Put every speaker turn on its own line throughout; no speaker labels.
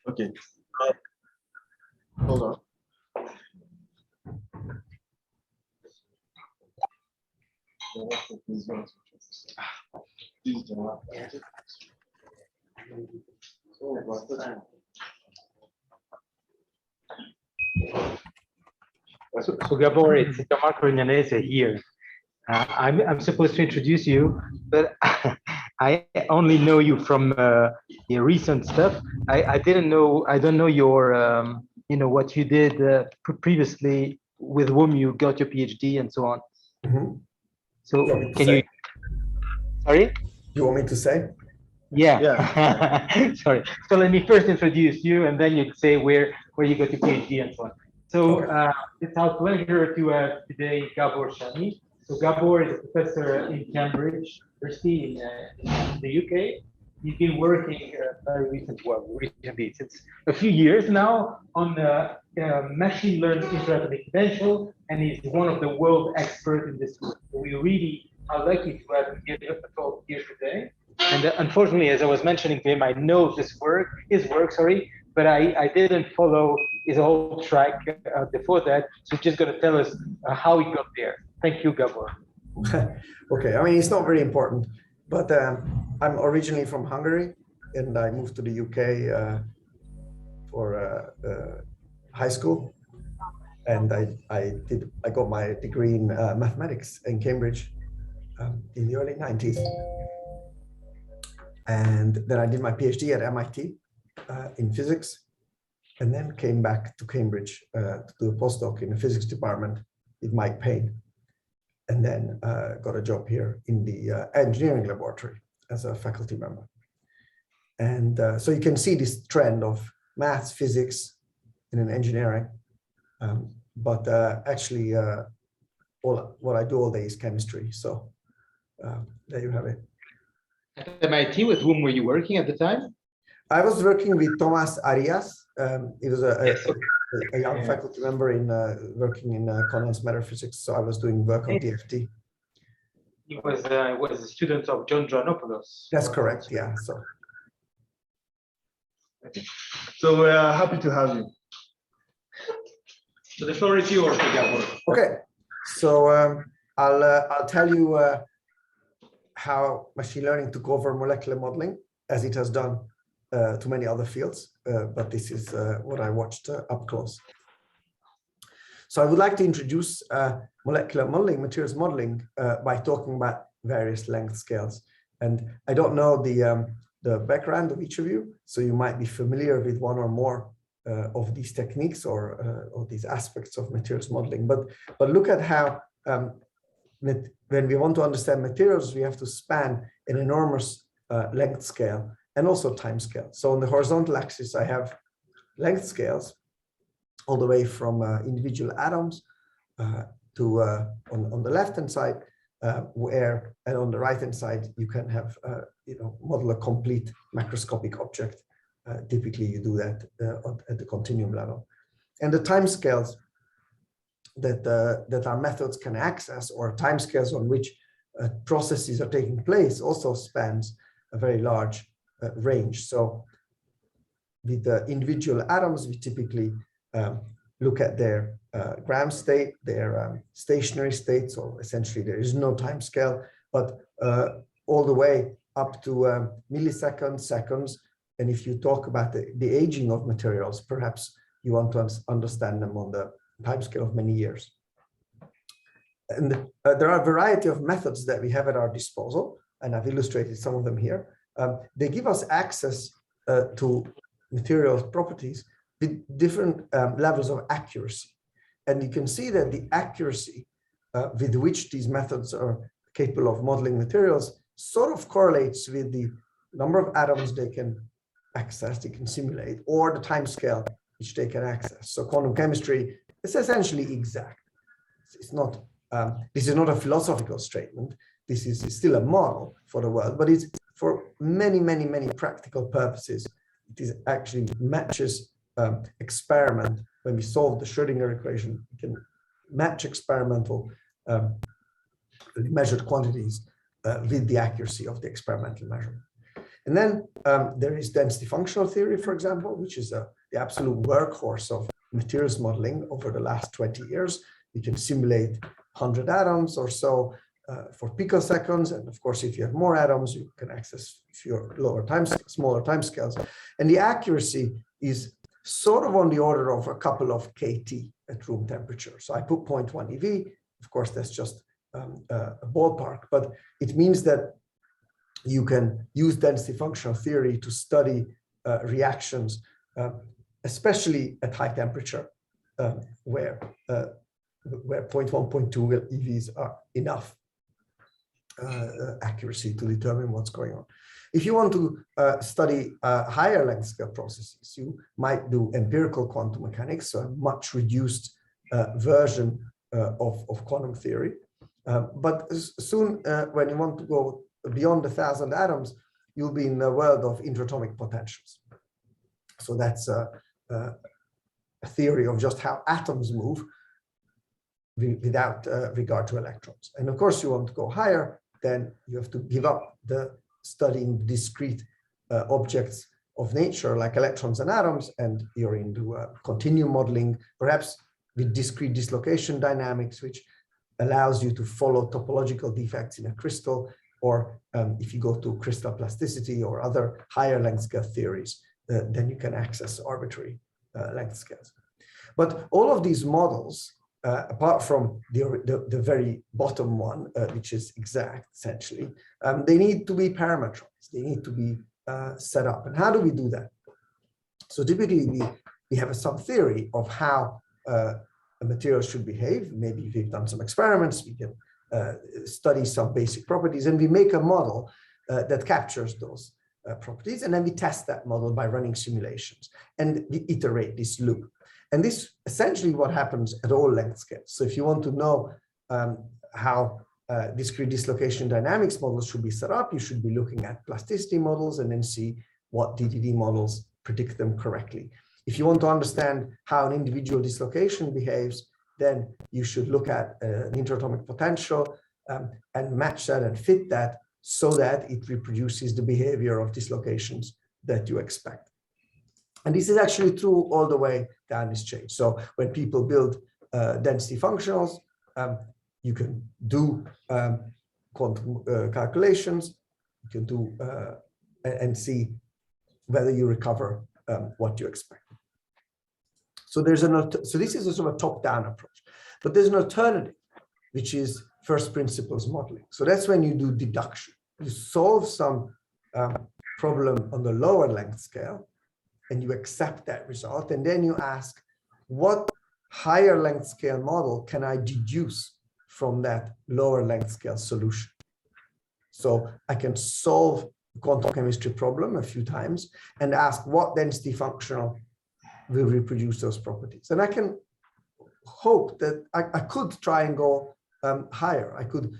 Okay. Hold on.
So Gabor, it's Marco Ignanese here. I'm supposed to introduce you, but I only know you from the recent stuff. I don't know your what you did previously, with whom you got your PhD and so on.
Mm-hmm.
So can you? Sorry.
You want me to say?
Yeah. Sorry. So let me first introduce you, and then you say where you got your PhD and so on. So it's our pleasure to have today Gabor Csanyi. So Gabor is a professor in Cambridge University in the UK. He's been working very recently, since a few years now, on machine learning interatomic potential, and he's one of the world experts in this field. So we really are lucky to have him give a talk here today. And unfortunately, as I was mentioning to him, I know his work, but I didn't follow his whole track before that. So he's just going to tell us how he got there. Thank you, Gabor.
Okay, I mean, it's not very important, but I'm originally from Hungary, and I moved to the UK for high school, and I got my degree in mathematics in Cambridge in the early 90s. And then I did my PhD at MIT in physics, and then came back to Cambridge to do a postdoc in the physics department with Mike Payne, and then got a job here in the engineering laboratory as a faculty member. And so you can see this trend of maths, physics, and then engineering, but actually what I do all day is chemistry. So there you have it.
At MIT, with whom were you working at the time?
I was working with Tomás Arias. He was a young faculty member in working in condensed matter physics. So I was doing work on DFT.
He was a student of John Joannopoulos.
That's correct. Yeah.
So we're happy to have you.
So the floor is yours, Gabor.
Okay. So I'll tell you how machine learning took over molecular modeling, as it has done to many other fields, but this is what I watched up close. So I would like to introduce molecular modeling, materials modeling, by talking about various length scales. And I don't know the background of each of you, so you might be familiar with one or more of these techniques or these aspects of materials modeling. But look at how when we want to understand materials, we have to span an enormous length scale and also time scale. So on the horizontal axis, I have length scales all the way from individual atoms to on the left-hand side, and on the right-hand side, you can have model a complete macroscopic object. Typically, you do that at the continuum level, and the time scales that our methods can access, or timescales on which processes are taking place, also spans a very large range. So with the individual atoms, we typically look at their gram state, their stationary state. So essentially there is no time scale, but all the way up to milliseconds, seconds. And if you talk about the aging of materials, perhaps you want to understand them on the timescale of many years. And there are a variety of methods that we have at our disposal, and I've illustrated some of them here. They give us access to material properties with different levels of accuracy. And you can see that the accuracy with which these methods are capable of modeling materials sort of correlates with the number of atoms they can access, they can simulate, or the time scale which they can access. So quantum chemistry is essentially exact. It's not, this is not a philosophical statement. This is still a model for the world, but it's for many, many, many practical purposes. It is actually matches experiment. When we solve the Schrödinger equation, we can match experimental measured quantities with the accuracy of the experimental measurement. And then there is density functional theory, for example, which is the absolute workhorse of materials modeling over the last 20 years. You can simulate 100 atoms or so for picoseconds. And of course, if you have more atoms, you can access smaller timescales. And the accuracy is sort of on the order of a couple of KT at room temperature. So I put 0.1 eV. Of course, that's just a ballpark, but it means that you can use density functional theory to study reactions, especially at high temperature, where 0.1, 0.2 EVs are enough accuracy to determine what's going on. If you want to study higher length scale processes, you might do empirical quantum mechanics, so a much reduced version of quantum theory. But soon, when you want to go beyond 1,000 atoms, you'll be in the world of interatomic potentials. So that's a theory of just how atoms move without regard to electrons. And of course, you want to go higher, then you have to give up the studying discrete objects of nature like electrons and atoms, and you're into continuum modeling, perhaps with discrete dislocation dynamics, which allows you to follow topological defects in a crystal, or if you go to crystal plasticity or other higher length scale theories, then you can access arbitrary length scales. But all of these models, apart from the very bottom one, which is exact, essentially, they need to be parameterized. They need to be set up. And how do we do that? So typically, we have some theory of how a material should behave. Maybe we've done some experiments. We can study some basic properties, and we make a model that captures those properties. And then we test that model by running simulations. And we iterate this loop. And this essentially what happens at all length scales. So if you want to know how discrete dislocation dynamics models should be set up, you should be looking at plasticity models and then see what DDD models predict them correctly. If you want to understand how an individual dislocation behaves, then you should look at an interatomic potential and match that and fit that so that it reproduces the behavior of dislocations that you expect. And this is actually true all the way down this chain. So when people build density functionals, you can do quantum calculations, you can do and see whether you recover what you expect. So this is a sort of top-down approach, but there's an alternative, which is first principles modeling. So that's when you do deduction. You solve some problem on the lower length scale, and you accept that result, and then you ask, what higher length scale model can I deduce from that lower length scale solution? So I can solve the quantum chemistry problem a few times and ask what density functional will reproduce those properties. And I can hope that I could try and go higher. I could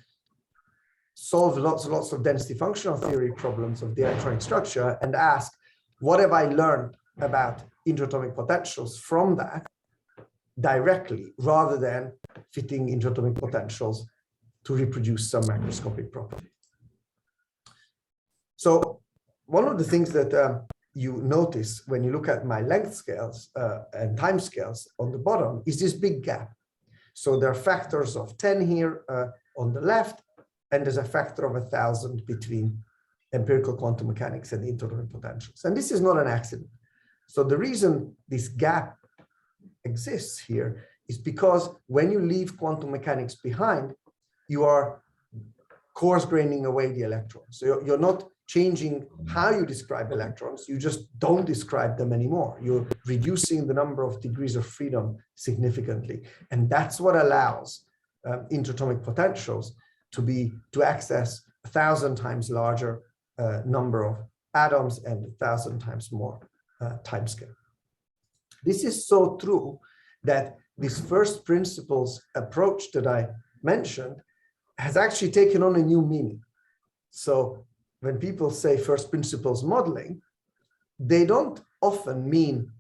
solve lots and lots of density functional theory problems of the electronic structure and ask, what have I learned about interatomic potentials from that directly, rather than fitting interatomic potentials to reproduce some macroscopic property? So one of the things that you notice when you look at my length scales and time scales on the bottom is this big gap. So there are factors of 10 here on the left, and there's a factor of 1,000 between empirical quantum mechanics and the interatomic potentials. And this is not an accident. So the reason this gap exists here is because when you leave quantum mechanics behind, you are coarse graining away the electrons. So you're not changing how you describe electrons, you just don't describe them anymore. You're reducing the number of degrees of freedom significantly. And that's what allows interatomic potentials to access 1,000 times larger number of atoms and 1,000 times more timescale. This is so true that this first principles approach that I mentioned has actually taken on a new meaning. So when people say first principles modeling, they don't often mean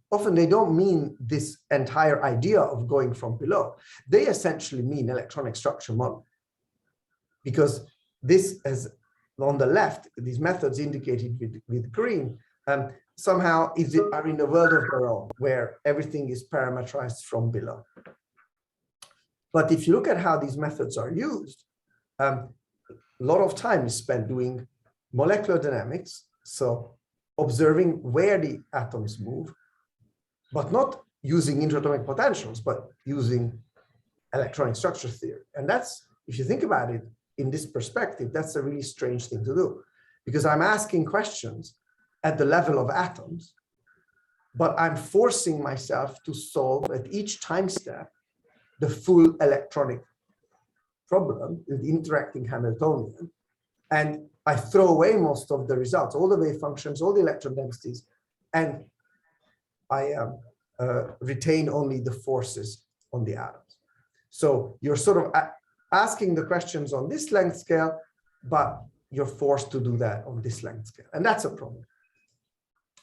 this entire idea of going from below. They essentially mean electronic structure modeling, because this has on the left, these methods indicated with green, somehow are in a world of their own, where everything is parameterized from below. But if you look at how these methods are used, a lot of time is spent doing molecular dynamics, so observing where the atoms move, but not using interatomic potentials, but using electronic structure theory. And that's, if you think about it in this perspective, that's a really strange thing to do, because I'm asking questions at the level of atoms, but I'm forcing myself to solve at each time step the full electronic problem with interacting Hamiltonian. And I throw away most of the results, all the wave functions, all the electron densities, and I retain only the forces on the atoms. So you're sort of asking the questions on this length scale, but you're forced to do that on this length scale. And that's a problem.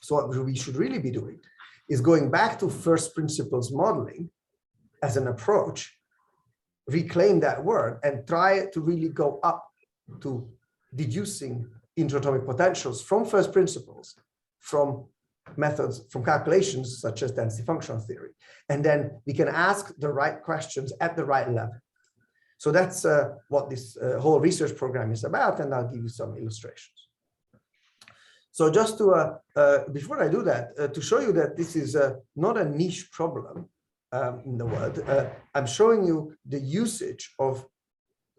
So what we should really be doing is going back to first principles modeling as an approach, reclaim that word and try to really go up to deducing interatomic potentials from first principles, from methods, from calculations such as density functional theory. And then we can ask the right questions at the right level. So that's what this whole research program is about, and I'll give you some illustrations. So just to, before I do that, to show you that this is not a niche problem in the world, I'm showing you the usage of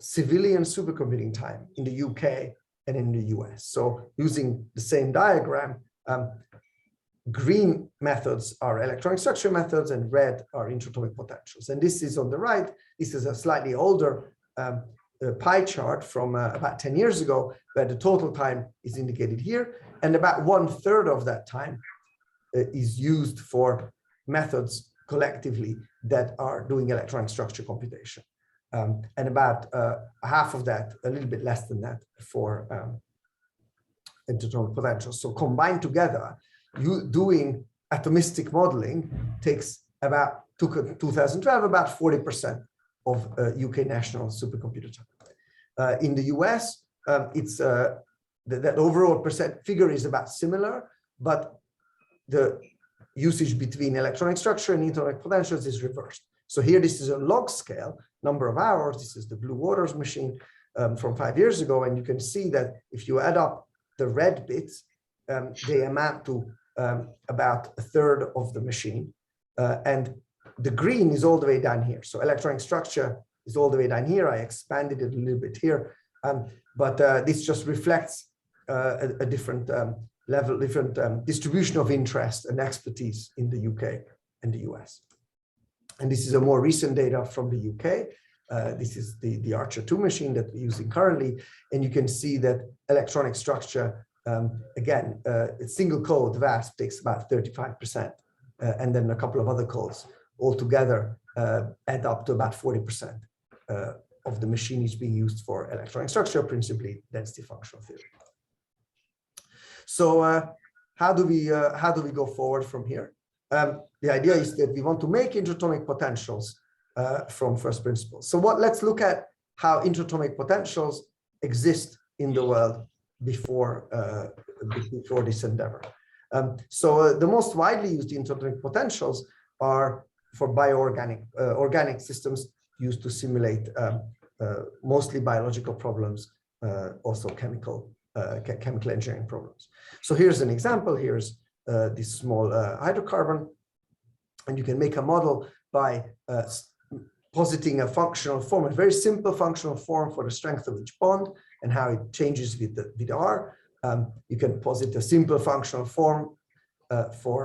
civilian supercomputing time in the UK and in the US. So using the same diagram, green methods are electronic structure methods and red are interatomic potentials. And this is on the right. This is a slightly older pie chart from about 10 years ago, where the total time is indicated here. And about 1/3 of that time is used for methods collectively that are doing electronic structure computation. And about half of that, a little bit less than that, for interatomic potentials. So combined together, you doing atomistic modeling takes about 2012, about 40% of UK national supercomputer time. In the US, it's that overall percent figure is about similar, but the usage between electronic structure and interatomic potentials is reversed. So here, this is a log scale, number of hours. This is the Blue Waters machine from 5 years ago. And you can see that if you add up the red bits, they amount to about 1/3 of the machine. And the green is all the way down here. So electronic structure is all the way down here. I expanded it a little bit here. But this just reflects a different level, different distribution of interest and expertise in the UK and the US. And this is a more recent data from the UK. This is the Archer 2 machine that we're using currently. And you can see that electronic structure, again, a single code, VASP, takes about 35%. And then a couple of other codes altogether add up to about 40% of the machine is being used for electronic structure, principally density functional theory. So how do we go forward from here? The idea is that we want to make interatomic potentials from first principles. So let's look at how interatomic potentials exist in the world before this endeavor. So the most widely used interatomic potentials are for bioorganic organic systems used to simulate mostly biological problems, also chemical engineering problems. So here's an example. Here's this small hydrocarbon, and you can make a model by positing a functional form, a very simple functional form for the strength of each bond and how it changes with R. You can posit a simple functional form for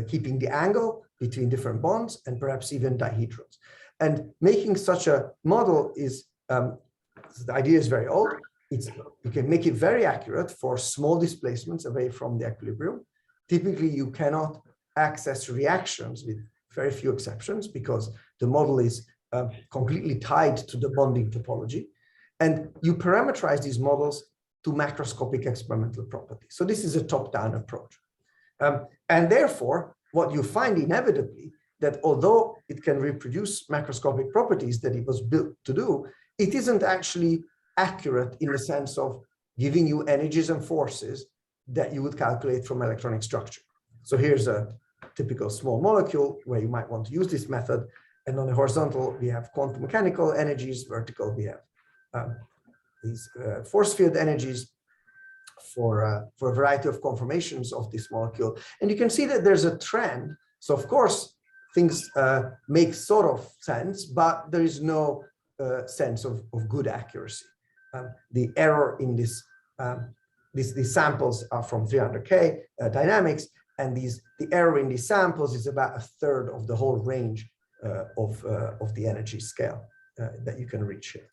keeping the angle between different bonds and perhaps even dihedrons. And making such a model is, the idea is very old. You can make it very accurate for small displacements away from the equilibrium. Typically, you cannot access reactions with very few exceptions because the model is completely tied to the bonding topology. And you parameterize these models to macroscopic experimental properties. So this is a top-down approach. And therefore, what you find inevitably, that although it can reproduce macroscopic properties that it was built to do, it isn't actually accurate in the sense of giving you energies and forces that you would calculate from electronic structure. So here's a typical small molecule where you might want to use this method. And on the horizontal, we have quantum mechanical energies. Vertical, we have these force field energies for a variety of conformations of this molecule. And you can see that there's a trend. So of course, things make sort of sense, but there is no sense of good accuracy. The error in this, these samples are from 300K dynamics, and the error in these samples is about 1/3 of the whole range of the energy scale that you can reach here.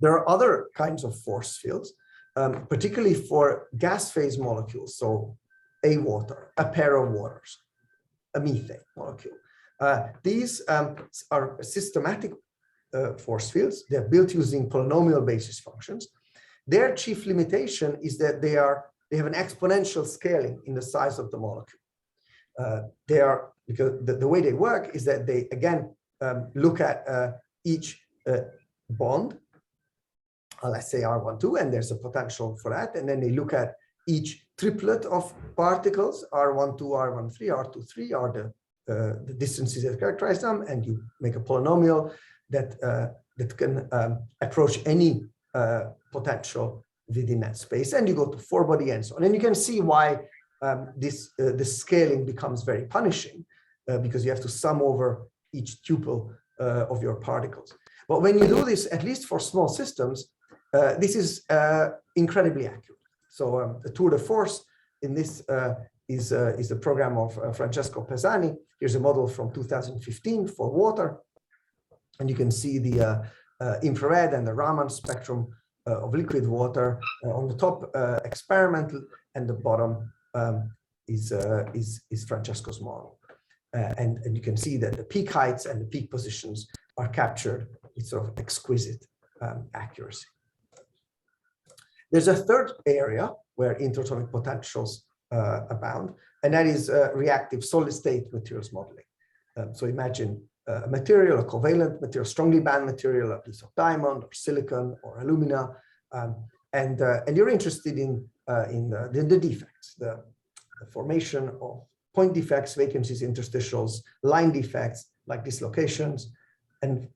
There are other kinds of force fields, particularly for gas phase molecules, so a water, a pair of waters, a methane molecule. These are systematic force fields. They're built using polynomial basis functions. Their chief limitation is that they have an exponential scaling in the size of the molecule. Because the way they work is that they again look at each bond, let's say R12, and there's a potential for that, and then they look at each triplet of particles, R12, R13, R23 are the distances that characterize them, and you make a polynomial that can approach any potential within that space, and you go to 4-body and so on. And you can see why this scaling becomes very punishing, because you have to sum over each tuple of your particles. But when you do this, at least for small systems, this is incredibly accurate. So the tour de force in this is the program of Francesco Pisani. Here's a model from 2015 for water. And you can see the infrared and the Raman spectrum of liquid water on the top, experimental, and the bottom is Francesco's model. And you can see that the peak heights and the peak positions are captured with sort of exquisite accuracy. There's a third area where interatomic potentials abound, and that is reactive solid-state materials modeling. So imagine a material, a covalent material, strongly bound material, a piece of diamond or silicon or alumina, and you're interested in the defects, the formation of point defects, vacancies, interstitials, line defects like dislocations, and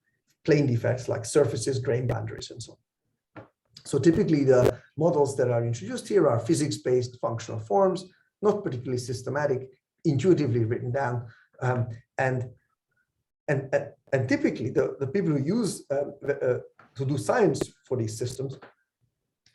plane defects like surfaces, grain boundaries, and so on. So typically the models that are introduced here are physics-based functional forms, not particularly systematic, intuitively written down, and typically the people who use to do science for these systems,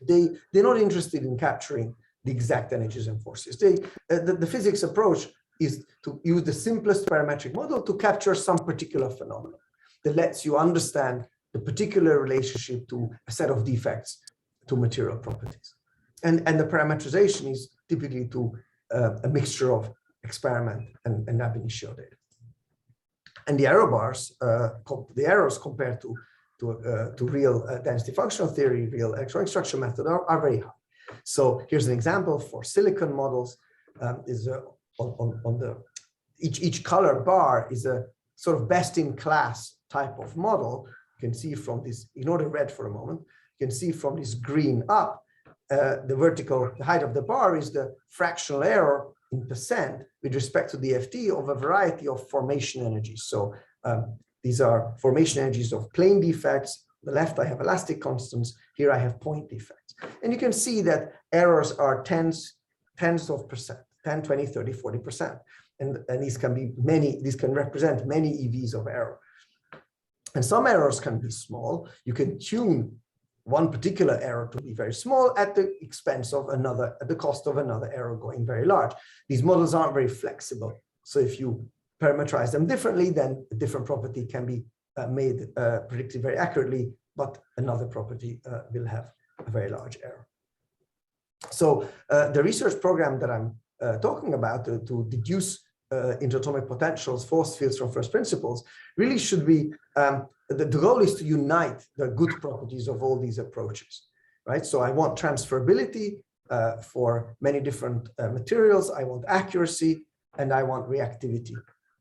they're not interested in capturing the exact energies and forces. The physics approach is to use the simplest parametric model to capture some particular phenomenon that lets you understand the particular relationship to a set of defects to material properties. And the parametrization is typically to a mixture of experiment and ab initio data. And the error bars, the errors compared to real density functional theory, real electronic structure method are very high. So here's an example for silicon models. On the each color bar is a sort of best-in-class type of model. You can see from this, ignore the red for a moment. You can see from this green up, the height of the bar is the fractional error in percent with respect to the FT of a variety of formation energies. So these are formation energies of plane defects. On the left, I have elastic constants. Here I have point defects. And you can see that errors are tens of percent, 10, 20, 30, 40%. And these can be these can represent many EVs of error. And some errors can be small. You can tune one particular error to be very small at the expense of another, at the cost of another error going very large. These models aren't very flexible. So if you parameterize them differently, then a different property can be made predicted very accurately, but another property will have a very large error. So the research program that I'm talking about to deduce interatomic potentials, force fields from first principles, really should be, the goal is to unite the good properties of all these approaches, right? So I want transferability for many different materials, I want accuracy, and I want reactivity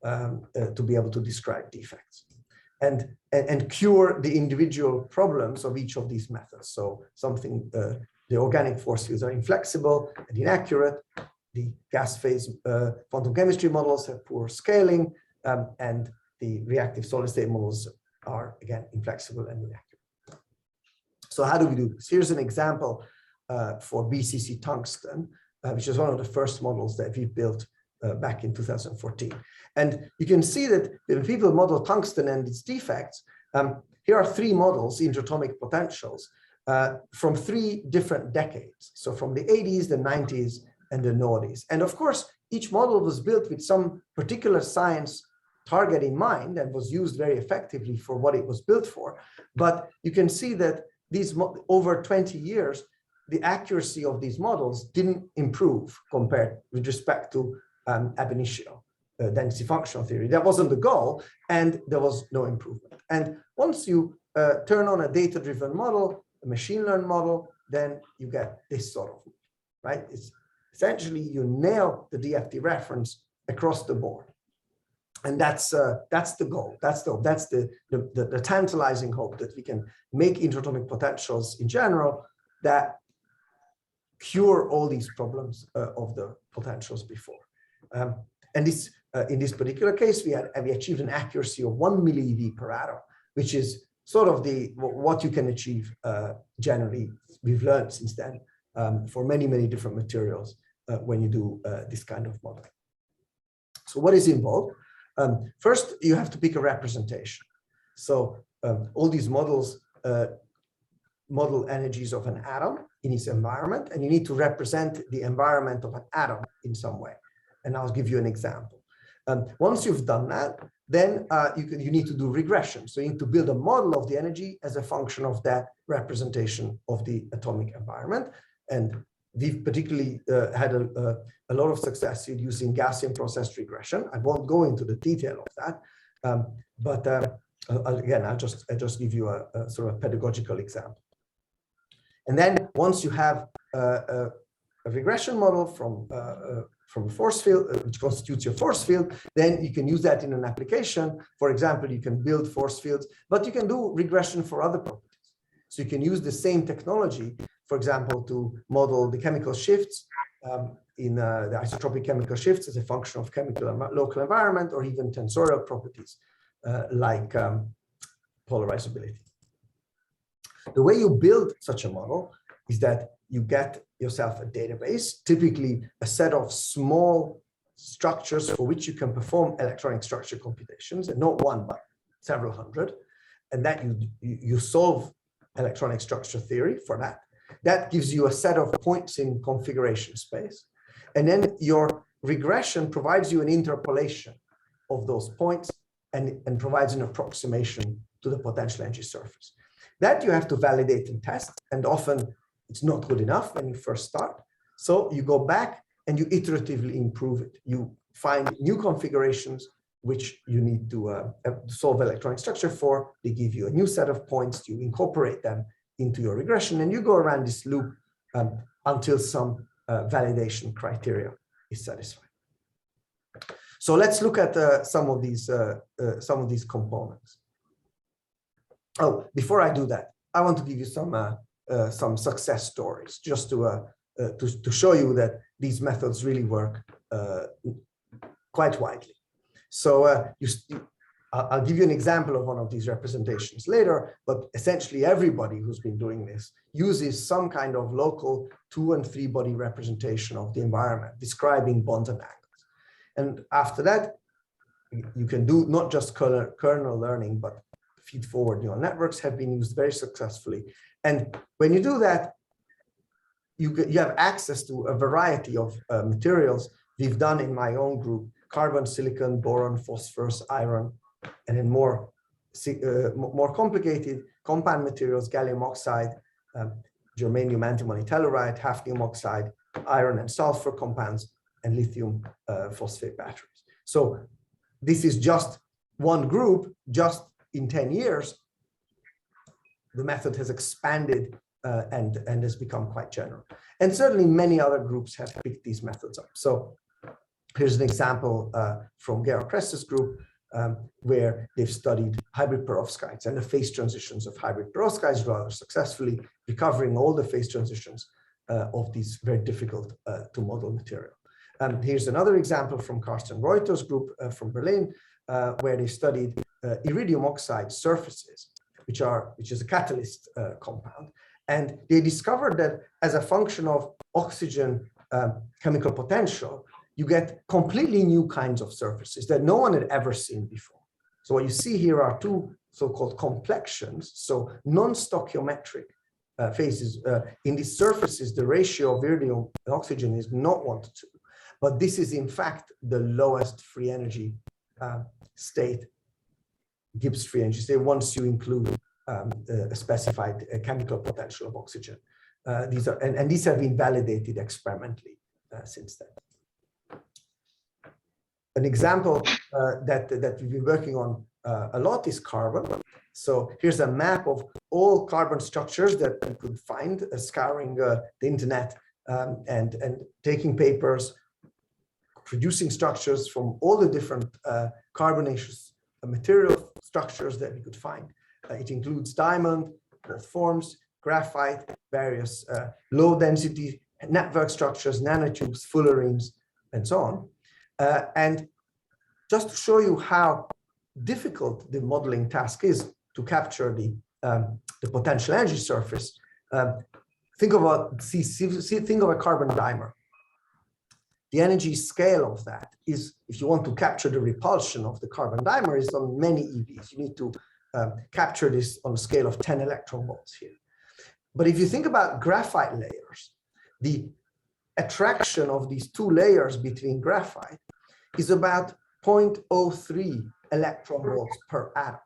to be able to describe defects. and cure the individual problems of each of these methods. So something, the organic force fields are inflexible and inaccurate. The gas phase quantum chemistry models have poor scaling, and the reactive solid state models are, again, inflexible and inaccurate. So how do we do this? Here's an example for BCC tungsten, which is one of the first models that we built back in 2014. And you can see that when people model tungsten and its defects, here are three models, interatomic potentials, from three different decades. So from the 80s, the 90s, and the noughties. And of course, each model was built with some particular science target in mind and was used very effectively for what it was built for. But you can see that these over 20 years, the accuracy of these models didn't improve compared with respect to ab initio, density functional theory. That wasn't the goal, and there was no improvement. And once you turn on a data-driven model, a machine learned model, then you get this sort of, right? It's essentially you nail the DFT reference across the board. And that's the goal. That's the tantalizing hope that we can make interatomic potentials in general that cure all these problems of the potentials before. And this, in this particular case, we achieved an accuracy of 1 millieV per atom, which is sort of what you can achieve generally. We've learned since then for many, many different materials when you do this kind of modeling. So what is involved? First, you have to pick a representation. So all these models model energies of an atom in its environment, and you need to represent the environment of an atom in some way. And I'll give you an example. Once you've done that, then you need to do regression. So you need to build a model of the energy as a function of that representation of the atomic environment. And we've particularly had a lot of success in using Gaussian process regression. I won't go into the detail of that, but again, I'll just give you a sort of pedagogical example. And then once you have a regression model from a force field, which constitutes your force field, then you can use that in an application. For example, you can build force fields, but you can do regression for other properties. So you can use the same technology, for example, to model the chemical shifts in the isotropic chemical shifts as a function of chemical and local environment, or even tensorial properties like polarizability. The way you build such a model is that you get yourself a database, typically a set of small structures for which you can perform electronic structure computations, and not one, but several hundred, and that you solve electronic structure theory for that. That gives you a set of points in configuration space. And then your regression provides you an interpolation of those points and provides an approximation to the potential energy surface. That you have to validate and test, and often it's not good enough when you first start. So you go back and you iteratively improve it. You find new configurations which you need to solve electronic structure for. They give you a new set of points. You incorporate them into your regression, and you go around this loop until some validation criteria is satisfied. So let's look at some of these components. Oh, before I do that, I want to give you some success stories, just to show you that these methods really work quite widely. So I'll give you an example of one of these representations later, but essentially everybody who's been doing this uses some kind of local 2- and 3-body representation of the environment, describing bonds and angles. And after that, you can do not just kernel learning, but feed-forward neural networks have been used very successfully. And when you do that, you have access to a variety of materials. We've done in my own group, carbon, silicon, boron, phosphorus, iron, and in more complicated compound materials, gallium oxide, germanium antimony telluride, hafnium oxide, iron and sulfur compounds, and lithium phosphate batteries. So this is just one group. Just in 10 years, the method has expanded and has become quite general. And certainly many other groups have picked these methods up. So here's an example from Gabor Kress's group, where they've studied hybrid perovskites and the phase transitions of hybrid perovskites rather successfully, recovering all the phase transitions of these very difficult to model material. Here's another example from Carsten Reuter's group from Berlin, where they studied iridium oxide surfaces, which is a catalyst compound. And they discovered that as a function of oxygen chemical potential, you get completely new kinds of surfaces that no one had ever seen before. So what you see here are two so-called complexions, so non-stoichiometric phases. In these surfaces, the ratio of iridium and oxygen is not 1:2, but this is in fact the lowest free energy state, Gibbs free energy state, once you include a specified chemical potential of oxygen. These have been validated experimentally since then. An example that we've been working on a lot is carbon. So here's a map of all carbon structures that you could find, scouring the internet and taking papers, producing structures from all the different carbonaceous material structures that we could find. It includes diamond, both forms, graphite, various low density network structures, nanotubes, fullerenes, and so on. And just to show you how difficult the modeling task is to capture the potential energy surface, think of a carbon dimer. The energy scale of that is, if you want to capture the repulsion of the carbon dimer, is on many EVs. You need to capture this on a scale of 10 electron volts here. But if you think about graphite layers, the attraction of these two layers between graphite is about 0.03 electron volts per atom.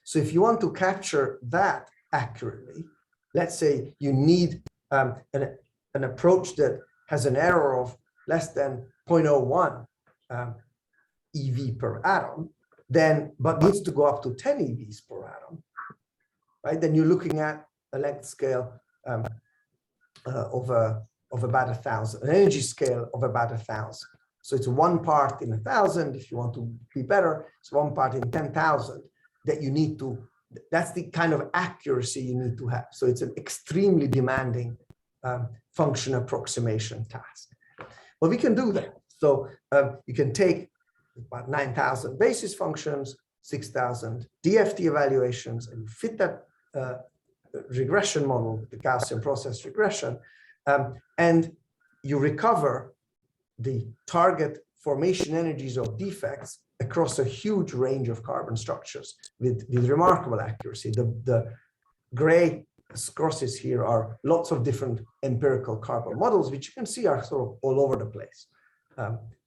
So if you want to capture that accurately, let's say you need an approach that has an error of less than 0.01 EV per atom, then, but needs to go up to 10 EVs per atom, right? Then you're looking at a length scale of about 1,000, an energy scale of about 1,000. So it's 1 part in 1,000. If you want to be better, it's 1 part in 10,000 that you need to, that's the kind of accuracy you need to have. So it's an extremely demanding function approximation task. But we can do that. So you can take about 9,000 basis functions, 6,000 DFT evaluations, and you fit that regression model, the Gaussian process regression, and you recover the target formation energies of defects across a huge range of carbon structures with remarkable accuracy. The gray crosses here are lots of different empirical carbon models, which you can see are sort of all over the place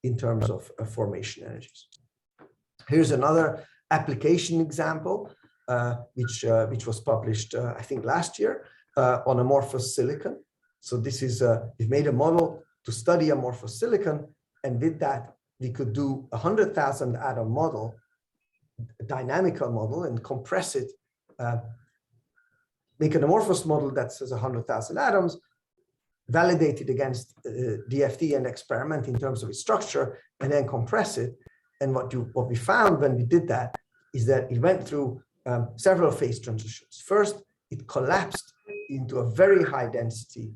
in terms of formation energies. Here's another application example, which was published, I think, last year on amorphous silicon. So this is, we've made a model to study amorphous silicon, and with that, we could do a 100,000 atom model, a dynamical model, and compress it, make an amorphous model that says 100,000 atoms, validate it against DFT and experiment in terms of its structure, and then compress it. And what we found when we did that is that it went through several phase transitions. First, it collapsed into a very high density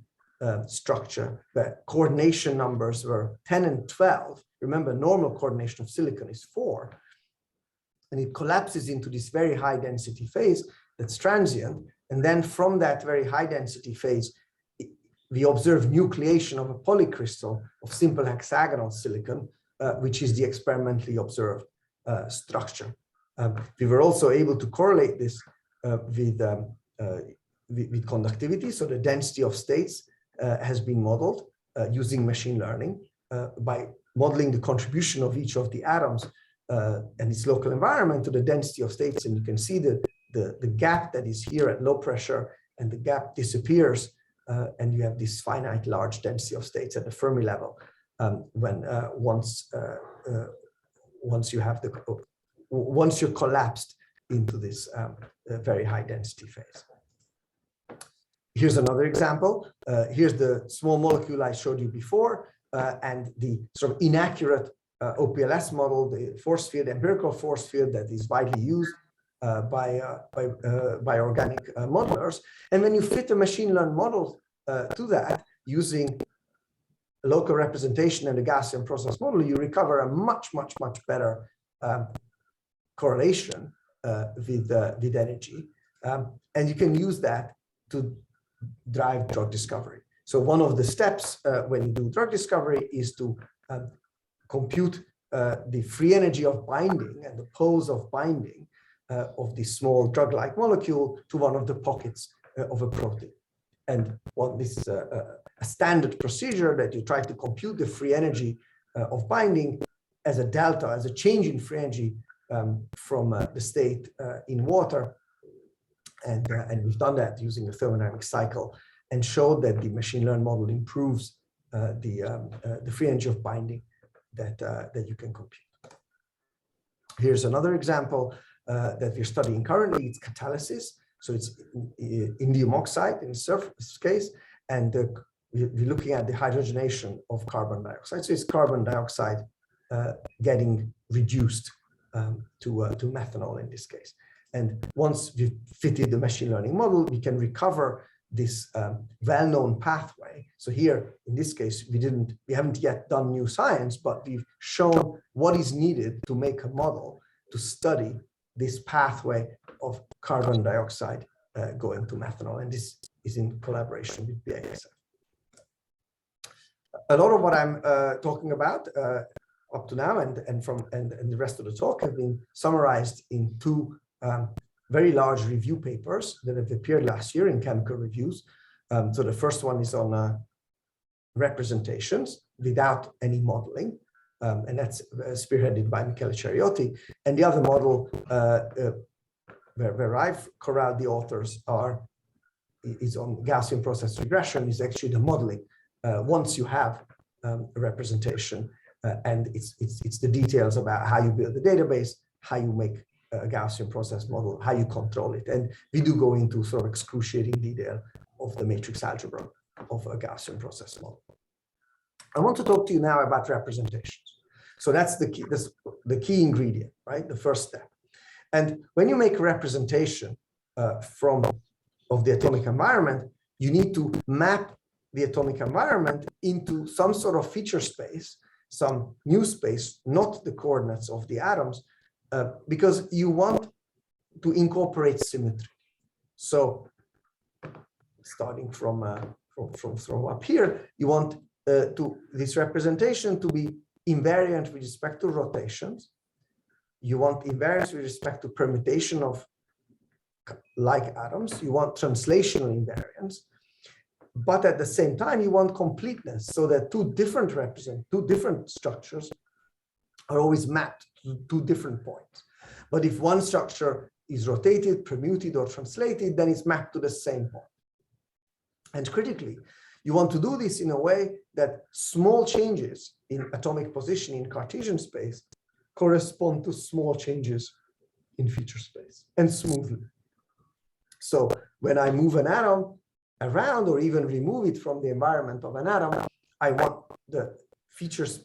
structure where coordination numbers were 10 and 12. Remember, normal coordination of silicon is 4. And it collapses into this very high density phase that's transient. And then from that very high density phase, we observe nucleation of a polycrystal of simple hexagonal silicon, which is the experimentally observed structure. We were also able to correlate this with conductivity. So the density of states has been modeled using machine learning by modeling the contribution of each of the atoms and its local environment to the density of states. And you can see that the gap that is here at low pressure, and the gap disappears, and you have this finite large density of states at the Fermi level once you're collapsed into this very high density phase. Here's another example. Here's the small molecule I showed you before, and the sort of inaccurate OPLS model, the force field, empirical force field that is widely used by organic modelers. And when you fit a machine learned model to that using local representation and a Gaussian process model, you recover a much better correlation with energy. And you can use that to drive drug discovery. So one of the steps when you do drug discovery is to compute the free energy of binding and the pose of binding of this small drug-like molecule to one of the pockets of a protein. And this is a standard procedure that you try to compute the free energy of binding as a delta, as a change in free energy from the state in water. And we've done that using a thermodynamic cycle and showed that the machine learned model improves the free energy of binding that you can compute. Here's another example that we're studying currently. It's catalysis. So it's indium oxide in this case, and we're looking at the hydrogenation of carbon dioxide. So it's carbon dioxide getting reduced to methanol in this case. And once we've fitted the machine learning model, we can recover this well-known pathway. So here, in this case, we haven't yet done new science, but we've shown what is needed to make a model to study this pathway of carbon dioxide going to methanol. And this is in collaboration with BASF. A lot of what I'm talking about up to now and the rest of the talk have been summarized in two very large review papers that have appeared last year in chemical reviews. So the first one is on representations without any modeling, and that's spearheaded by Michele Ceriotti. And the other model where I've corralled the authors is on Gaussian process regression, is actually the modeling. Once you have a representation, and it's the details about how you build the database, how you make a Gaussian process model, how you control it. And we do go into sort of excruciating detail of the matrix algebra of a Gaussian process model. I want to talk to you now about representations. So that's the key ingredient, right? The first step. And when you make a representation of the atomic environment, you need to map the atomic environment into some sort of feature space, some new space, not the coordinates of the atoms, because you want to incorporate symmetry. So starting from up here, you want this representation to be invariant with respect to rotations. You want invariance with respect to permutation of like atoms. You want translational invariance. But at the same time, you want completeness, so that two different structures are always mapped to two different points. But if one structure is rotated, permuted, or translated, then it's mapped to the same point. And critically, you want to do this in a way that small changes in atomic position in Cartesian space correspond to small changes in feature space, and smoothly. So when I move an atom around or even remove it from the environment of an atom, I want the features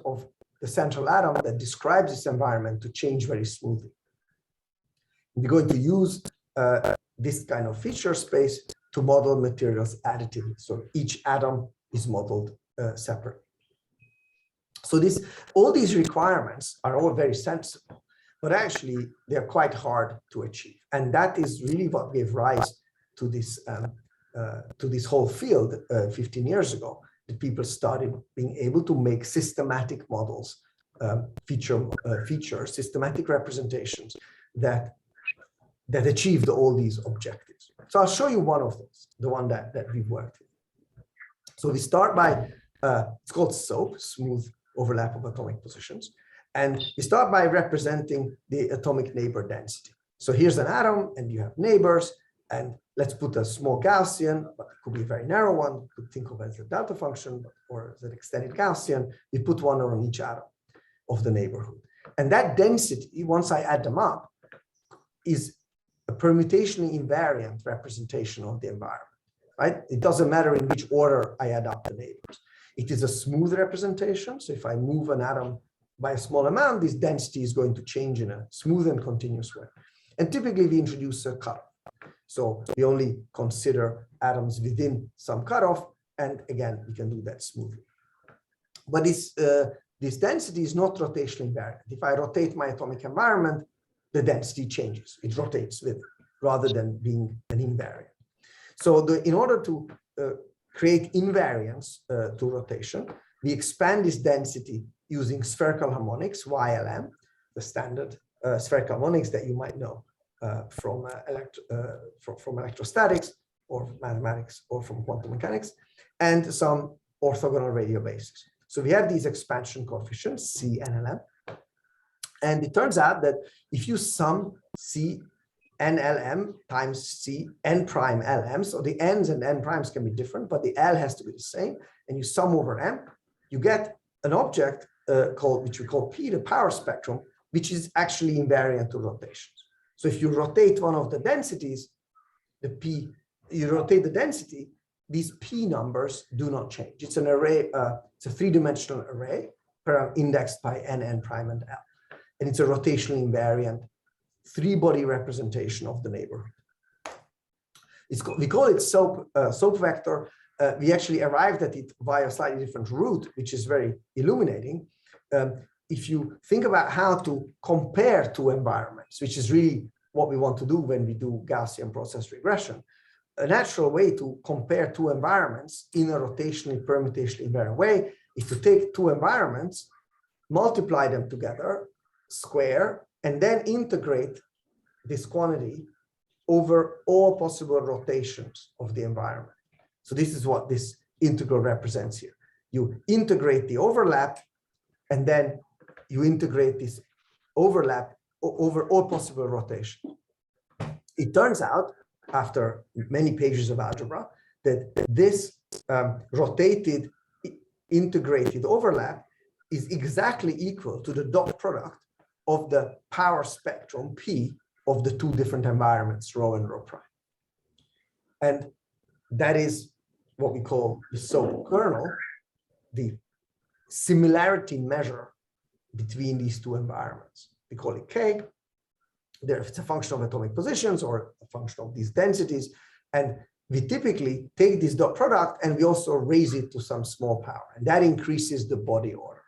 of the central atom that describes this environment to change very smoothly. We're going to use this kind of feature space to model materials additively. So each atom is modeled separately. So all these requirements are all very sensible, but actually they're quite hard to achieve. And that is really what gave rise to this whole field 15 years ago, that people started being able to make systematic models, systematic representations that achieved all these objectives. So I'll show you one of those, the one that we've worked with. So we start by, it's called SOAP, smooth overlap of atomic positions. And we start by representing the atomic neighbor density. So here's an atom and you have neighbors, and let's put a small Gaussian, but it could be a very narrow one. You could think of it as a delta function or as an extended Gaussian. We put one on each atom of the neighborhood. And that density, once I add them up, is a permutationally invariant representation of the environment, right? It doesn't matter in which order I add up the neighbors. It is a smooth representation. So if I move an atom by a small amount, this density is going to change in a smooth and continuous way. And typically we introduce a cutoff. So we only consider atoms within some cutoff. And again, we can do that smoothly. But this density is not rotationally invariant. If I rotate my atomic environment, the density changes. It rotates with it, rather than being an invariant. So in order to create invariance to rotation, we expand this density using spherical harmonics, YLM, the standard spherical harmonics that you might know from electrostatics or mathematics or from quantum mechanics, and some orthogonal radio bases. So we have these expansion coefficients, C and LM. And it turns out that if you sum C n LM times C n prime LM, so the n's and n primes can be different, but the L has to be the same, and you sum over M, you get an object which we call P, the power spectrum, which is actually invariant to rotations. So if you rotate one of the densities, you rotate the density, these P numbers do not change. It's an array, it's a three-dimensional array indexed by n, n prime, and L. And it's a rotationally invariant three-body representation of the neighborhood. We call it SOAP vector. We actually arrived at it via a slightly different route, which is very illuminating. If you think about how to compare two environments, which is really what we want to do when we do Gaussian process regression, a natural way to compare two environments in a rotationally permutationally invariant way is to take two environments, multiply them together, square, and then integrate this quantity over all possible rotations of the environment. So this is what this integral represents here. You integrate the overlap, and then you integrate this overlap over all possible rotations. It turns out, after many pages of algebra, that this rotated integrated overlap is exactly equal to the dot product of the power spectrum P of the two different environments, rho and rho prime. And that is what we call the SOAP kernel, the similarity measure between these two environments. We call it K. It's a function of atomic positions or a function of these densities. And we typically take this dot product and we also raise it to some small power. And that increases the body order.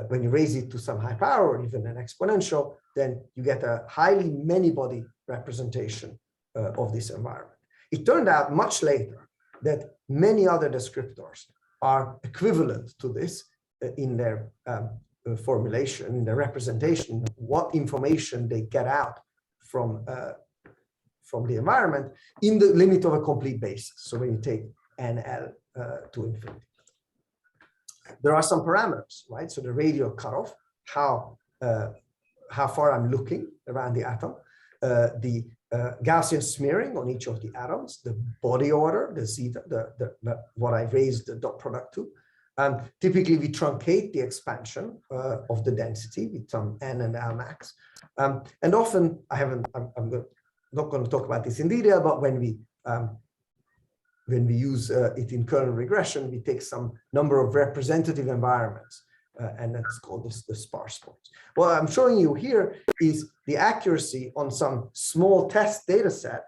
When you raise it to some high power or even an exponential, then you get a highly many-body representation of this environment. It turned out much later that many other descriptors are equivalent to this in their formulation, in their representation, what information they get out from the environment in the limit of a complete basis. So when you take NL to infinity. There are some parameters, right? So the radial cutoff, how far I'm looking around the atom, the Gaussian smearing on each of the atoms, the body order, the zeta, what I raised the dot product to. Typically, we truncate the expansion of the density with some n and L max. And often, I'm not going to talk about this in detail, but when we use it in kernel regression, we take some number of representative environments, and that's called the sparse points. What I'm showing you here is the accuracy on some small test data set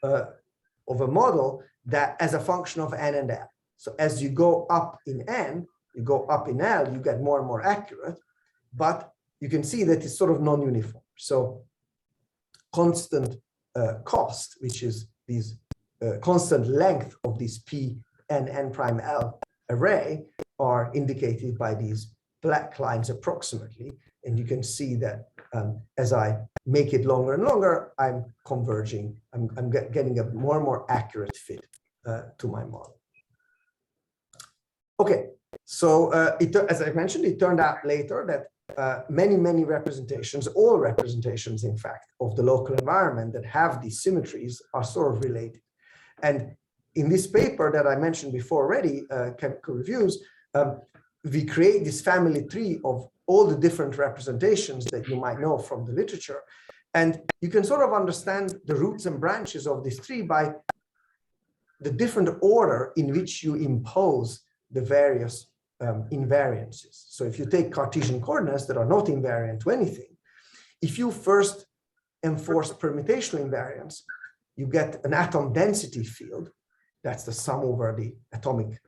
of a model that as a function of n and L. So as you go up in n, you go up in L, you get more and more accurate, but you can see that it's sort of non-uniform. So constant cost, which is these constant length of this P and n prime L array, are indicated by these black lines approximately. And you can see that as I make it longer and longer, I'm converging, I'm getting a more and more accurate fit to my model. Okay, so as I mentioned, it turned out later that many representations, all representations, in fact, of the local environment that have these symmetries are sort of related. And in this paper that I mentioned before already, Chemical Reviews, we create this family tree of all the different representations that you might know from the literature. And you can sort of understand the roots and branches of this tree by the different order in which you impose the various invariances. So if you take Cartesian coordinates that are not invariant to anything, if you first enforce permutational invariance, you get an atom density field. That's the sum over the atomic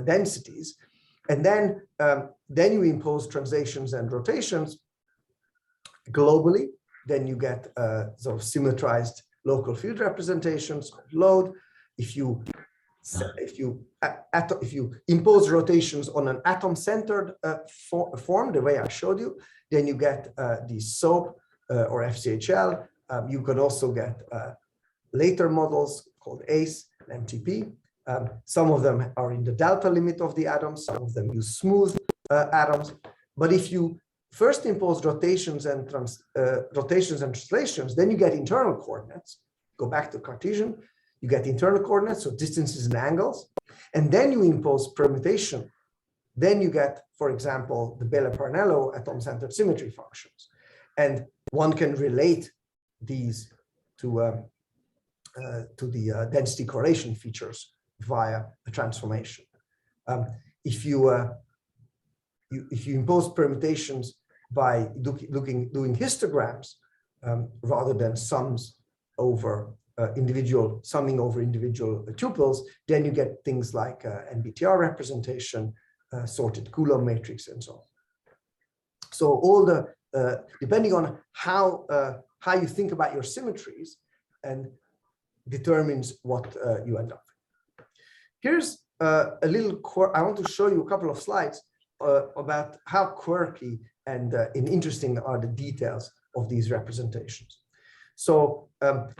densities. And then you impose translations and rotations globally. Then you get sort of symmetrized local field representations of load. If you impose rotations on an atom-centered form, the way I showed you, then you get the SOAP or FCHL. You could also get later models called ACE and MTP. Some of them are in the delta limit of the atoms. Some of them use smooth atoms. But if you first impose rotations and translations, then you get internal coordinates. Go back to Cartesian. You get internal coordinates, so distances and angles, and then you impose permutation. Then you get, for example, the Belle-Parnello atom-centered symmetry functions. And one can relate these to the density correlation features via a transformation. If you impose permutations by doing histograms rather than sums over summing over individual tuples, then you get things like NBTR representation, sorted Coulomb matrix, and so on. So all the depending on how you think about your symmetries, and determines what you end up with. Here's a little I want to show you a couple of slides about how quirky and interesting are the details of these representations. So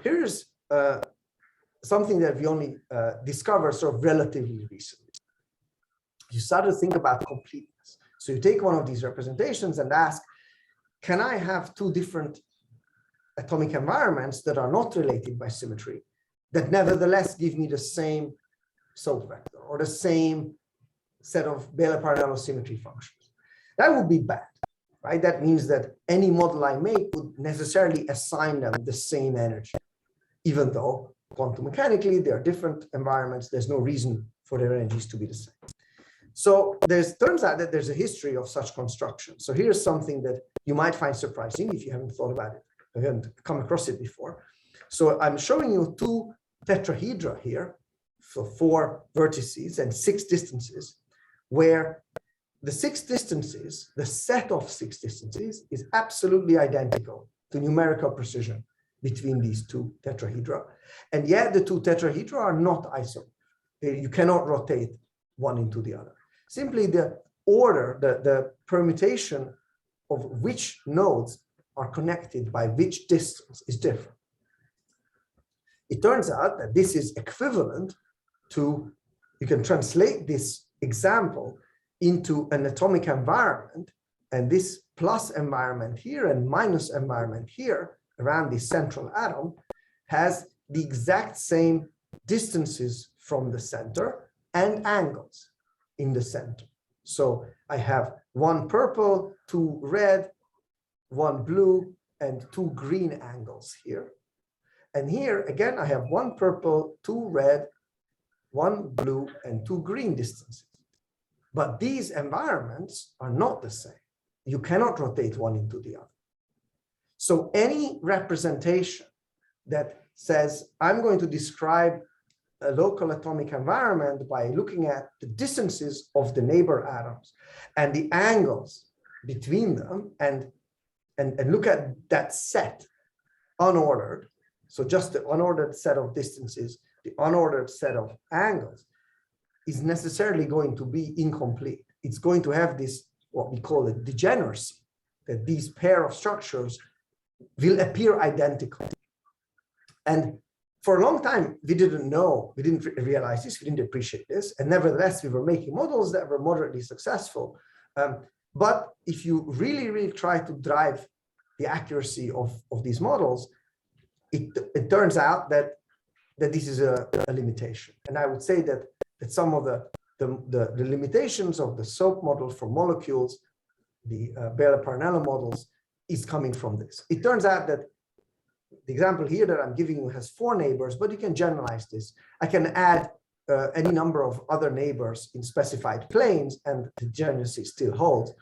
here's something that we only discovered sort of relatively recently. You start to think about completeness. So you take one of these representations and ask, can I have two different atomic environments that are not related by symmetry, that nevertheless give me the same SOAP vector or the same set of Belle-Parnello symmetry functions? That would be bad, right? That means that any model I make would necessarily assign them the same energy, even though quantum mechanically they are different environments. There's no reason for their energies to be the same. So turns out that there's a history of such construction. So here's something that you might find surprising if you haven't thought about it, if you haven't come across it before. So I'm showing you two tetrahedra here for 4 vertices and 6 distances, where the 6 distances, the set of 6 distances, is absolutely identical to numerical precision between these two tetrahedra. And yet the two tetrahedra are not isomorph. You cannot rotate one into the other. Simply the order, the permutation of which nodes are connected by which distance is different. It turns out that this is equivalent to, you can translate this example into an atomic environment, and this plus environment here and minus environment here around the central atom has the exact same distances from the center and angles in the center. So I have 1 purple, 2 red, 1 blue, and 2 green angles here. And here again, I have 1 purple, 2 red, 1 blue, and 2 green distances. But these environments are not the same. You cannot rotate one into the other. So any representation that says, I'm going to describe a local atomic environment by looking at the distances of the neighbor atoms and the angles between them, and look at that set unordered. So just the unordered set of distances, the unordered set of angles, is necessarily going to be incomplete. It's going to have this, what we call a degeneracy, that these pair of structures will appear identical. And for a long time, we didn't know, we didn't realize this, we didn't appreciate this. And nevertheless, we were making models that were moderately successful. But if you really, really try to drive the accuracy of these models, it turns out that this is a limitation. And I would say that some of the limitations of the SOAP model for molecules, the Belle-Parnello models, is coming from this. It turns out that the example here that I'm giving you has 4 neighbors, but you can generalize this. I can add any number of other neighbors in specified planes, and the degeneracy still holds.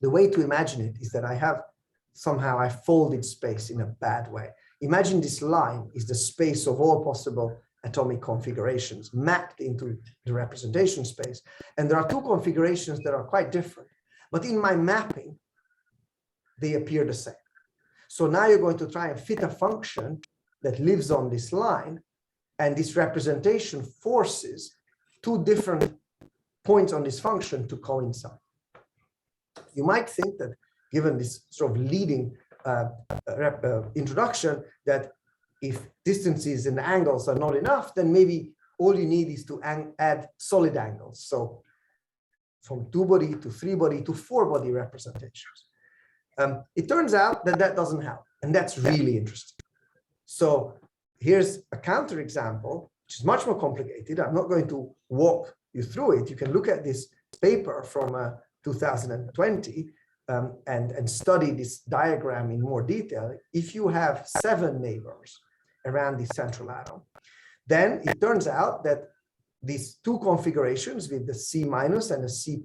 The way to imagine it is that I folded space in a bad way. Imagine this line is the space of all possible atomic configurations mapped into the representation space. And there are two configurations that are quite different, but in my mapping, they appear the same. So now you're going to try and fit a function that lives on this line, and this representation forces two different points on this function to coincide. You might think that, given this sort of leading introduction, that if distances and angles are not enough, then maybe all you need is to add solid angles. So from 2-body to 3-body to 4-body representations. It turns out that that doesn't help, and that's really interesting. So here's a counterexample, which is much more complicated. I'm not going to walk you through it. You can look at this paper from 2020 and study this diagram in more detail. If you have 7 neighbors around this central atom, then it turns out that these two configurations with the C- and the C+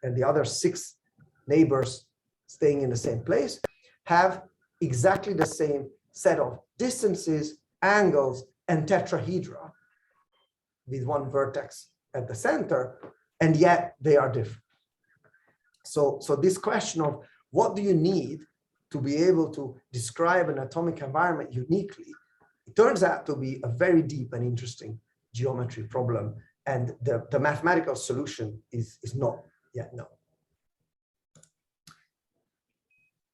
and the other 6 neighbors staying in the same place have exactly the same set of distances, angles, and tetrahedra with one vertex at the center, and yet they are different. So this question of what do you need to be able to describe an atomic environment uniquely, it turns out to be a very deep and interesting geometry problem, and the mathematical solution is not yet known.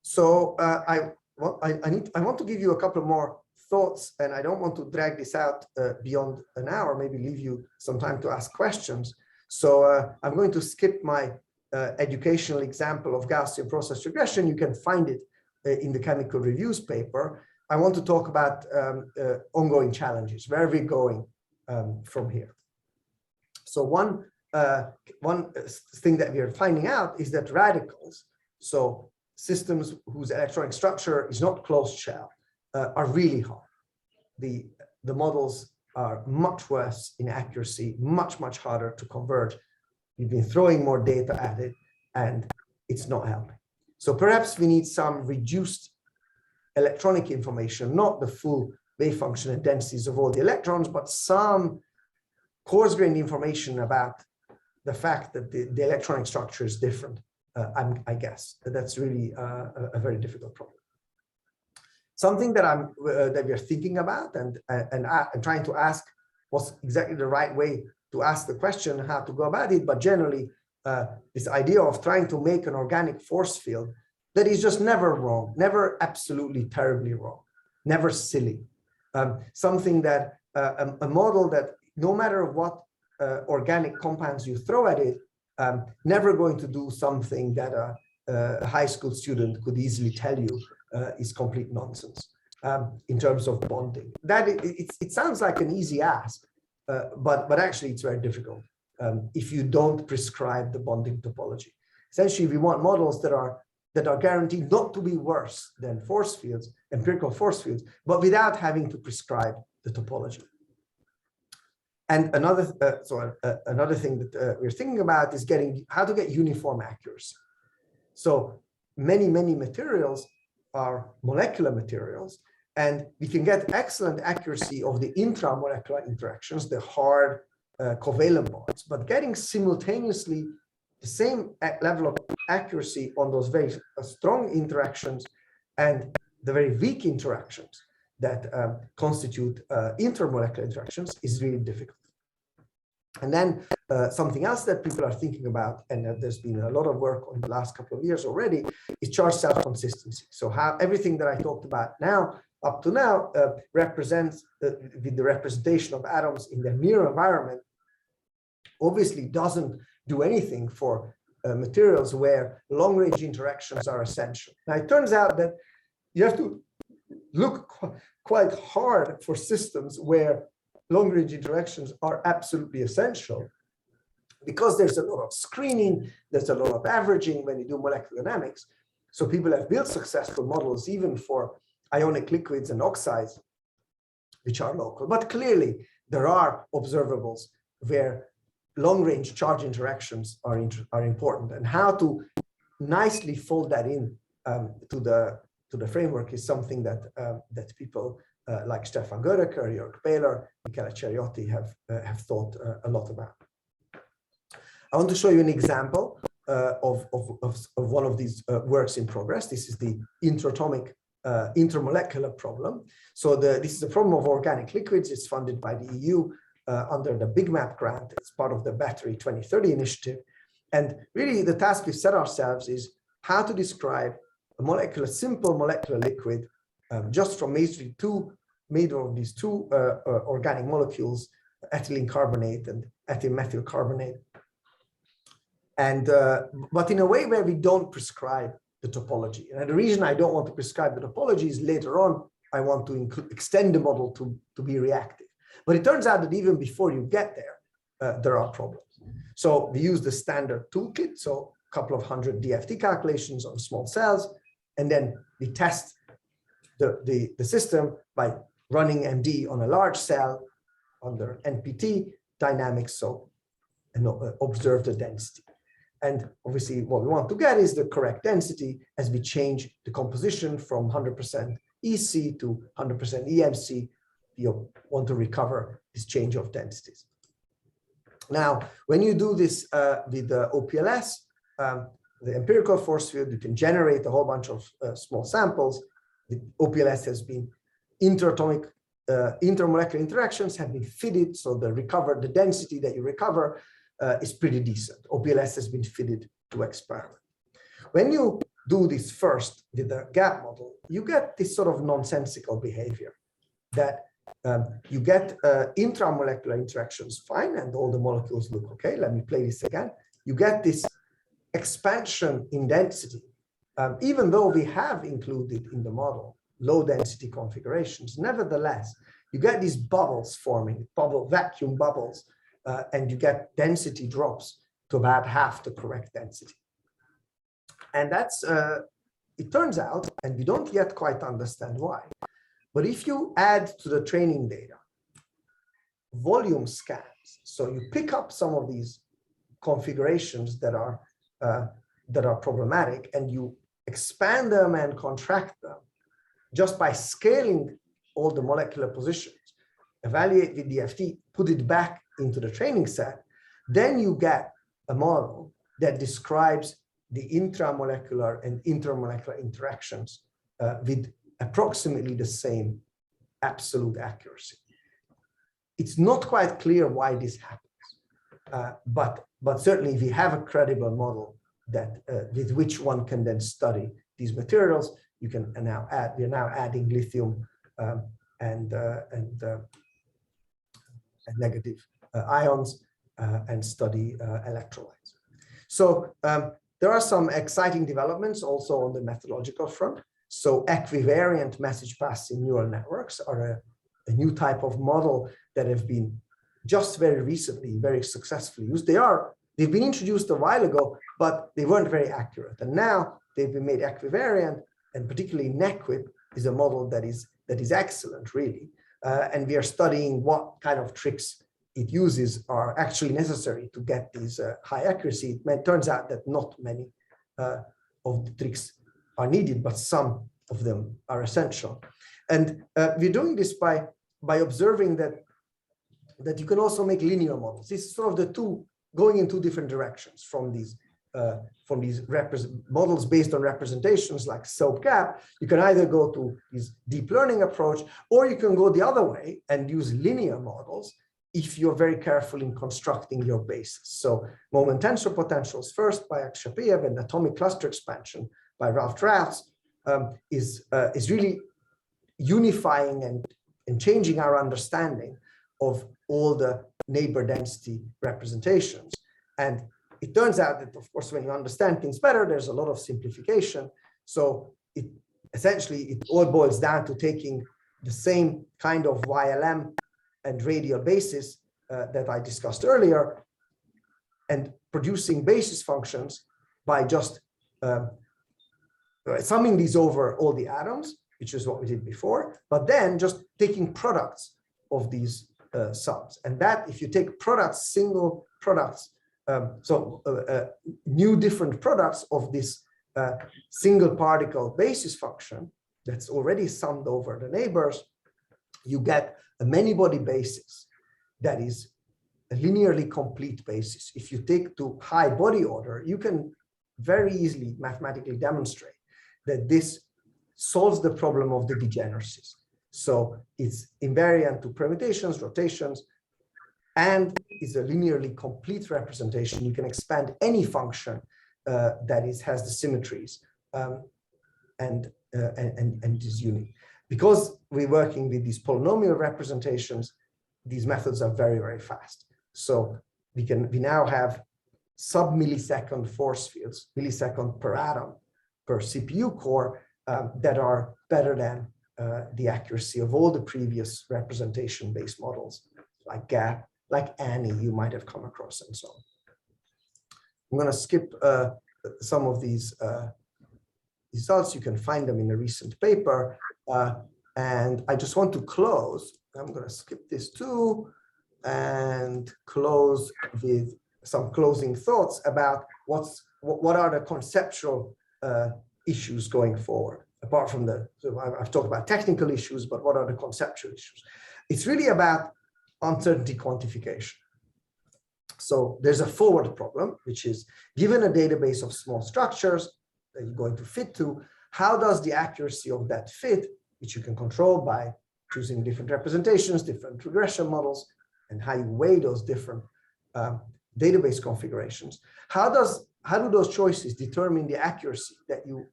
So I want to give you a couple more thoughts, and I don't want to drag this out beyond an hour, maybe leave you some time to ask questions. So I'm going to skip my educational example of Gaussian process regression. You can find it in the chemical reviews paper. I want to talk about ongoing challenges. Where are we going from here? So one thing that we are finding out is that radicals, so systems whose electronic structure is not closed shell, are really hard. The models are much worse in accuracy, much harder to converge. We've been throwing more data at it, and it's not helping. So perhaps we need some reduced electronic information, not the full wave function and densities of all the electrons, but some coarse-grained information about the fact that the electronic structure is different. I guess that's really a very difficult problem. Something that we're thinking about and trying to ask what's exactly the right way to ask the question, how to go about it, but generally this idea of trying to make an organic force field that is just never wrong, never absolutely terribly wrong, never silly. Something that a model that no matter what organic compounds you throw at it, never going to do something that a high school student could easily tell you is complete nonsense in terms of bonding. That it sounds like an easy ask, but actually it's very difficult if you don't prescribe the bonding topology. Essentially, we want models that are guaranteed not to be worse than force fields, empirical force fields, but without having to prescribe the topology. And another thing that we're thinking about is how to get uniform accuracy. So many materials are molecular materials, and we can get excellent accuracy of the intramolecular interactions, the hard covalent bonds, but getting simultaneously the same level of accuracy on those very strong interactions and the very weak interactions that constitute intermolecular interactions is really difficult. And then something else that people are thinking about, and there's been a lot of work on the last couple of years already, is charge self-consistency. So how everything that I talked about up to now, represents with the representation of atoms in their near environment, obviously doesn't do anything for materials where long-range interactions are essential. Now, it turns out that you have to look quite hard for systems where long-range interactions are absolutely essential, because there's a lot of screening, there's a lot of averaging when you do molecular dynamics. So people have built successful models even for ionic liquids and oxides, which are local. But clearly, there are observables where long-range charge interactions are important, and how to nicely fold that in to the framework is something that that people like Stefan Gödeker, Jörg Behler, Michele Ceriotti have thought a lot about. I want to show you an example of one of these works in progress. This is the interatomic intermolecular problem. So this is a problem of organic liquids. It's funded by the EU under the Big Map grant. It's part of the Battery 2030 initiative. And really the task we've set ourselves is how to describe a simple molecular liquid just from made of these two organic molecules, ethylene carbonate and ethyl methyl carbonate. And but in a way where we don't prescribe the topology. And the reason I don't want to prescribe the topology is later on, I want to extend the model to be reactive. But it turns out that even before you get there, there are problems. So we use the standard toolkit, so a couple of hundred DFT calculations on small cells, and then we test the system by running MD on a large cell under NPT dynamics, so and observe the density. And obviously what we want to get is the correct density as we change the composition from 100% EC to 100% EMC. You want to recover this change of densities. Now, when you do this with the OPLS, the empirical force field, you can generate a whole bunch of small samples. The OPLS has been interatomic, intermolecular interactions have been fitted, so the density that you recover is pretty decent. OPLS has been fitted to experiment. When you do this first with the gap model, you get this sort of nonsensical behavior that you get intramolecular interactions fine and all the molecules look okay. Let me play this again. You get this expansion in density, even though we have included in the model low density configurations. Nevertheless, you get these bubbles forming, vacuum bubbles, and you get density drops to about half the correct density. And that's, it turns out, and we don't yet quite understand why, but if you add to the training data volume scans, so you pick up some of these configurations that are problematic and you expand them and contract them just by scaling all the molecular positions, evaluate the DFT, put it back into the training set, then you get a model that describes the intramolecular and intermolecular interactions with approximately the same absolute accuracy. It's not quite clear why this happens, but certainly we have a credible model that with which one can then study these materials. You can now add, we're now adding lithium and negative ions and study electrolytes. So there are some exciting developments also on the methodological front. So equivariant message passing neural networks are a new type of model that have been just very recently very successfully used. They've been introduced a while ago, but they weren't very accurate. And now they've been made equivariant, and particularly NeQuip is a model that is excellent, really. And we are studying what kind of tricks it uses are actually necessary to get these high accuracy. It turns out that not many of the tricks are needed, but some of them are essential. And we're doing this by observing that you can also make linear models. This is sort of the two going in two different directions from these models based on representations like SOAP gap. You can either go to this deep learning approach, or you can go the other way and use linear models if you're very careful in constructing your basis. So moment tensor potentials first by Akshapiev and atomic cluster expansion by Ralph Drafts is really unifying and changing our understanding of all the neighbor density representations. And it turns out that, of course, when you understand things better, there's a lot of simplification. So it all boils down to taking the same kind of YLM and radial basis that I discussed earlier and producing basis functions by just summing these over all the atoms, which is what we did before, but then just taking products of these sums. And that, if you take products, single products, new different products of this single particle basis function that's already summed over the neighbors, you get a many-body basis that is a linearly complete basis. If you take to high body order, you can very easily mathematically demonstrate that this solves the problem of the degeneracies. So it's invariant to permutations, rotations, and is a linearly complete representation. You can expand any function that has the symmetries and is unique. Because we're working with these polynomial representations, these methods are very, very fast. So we now have sub-millisecond force fields, millisecond per atom per CPU core, that are better than the accuracy of all the previous representation-based models, like GAP, like Annie, you might have come across, and so on. I'm going to skip some of these results. You can find them in a recent paper. And I just want to close. I'm going to skip this too and close with some closing thoughts about what are the conceptual issues going forward. Apart from I've talked about technical issues, but what are the conceptual issues? It's really about uncertainty quantification. So there's a forward problem, which is given a database of small structures that you're going to fit to, how does the accuracy of that fit, which you can control by choosing different representations, different regression models, and how you weigh those different database configurations, how do those choices determine the accuracy that you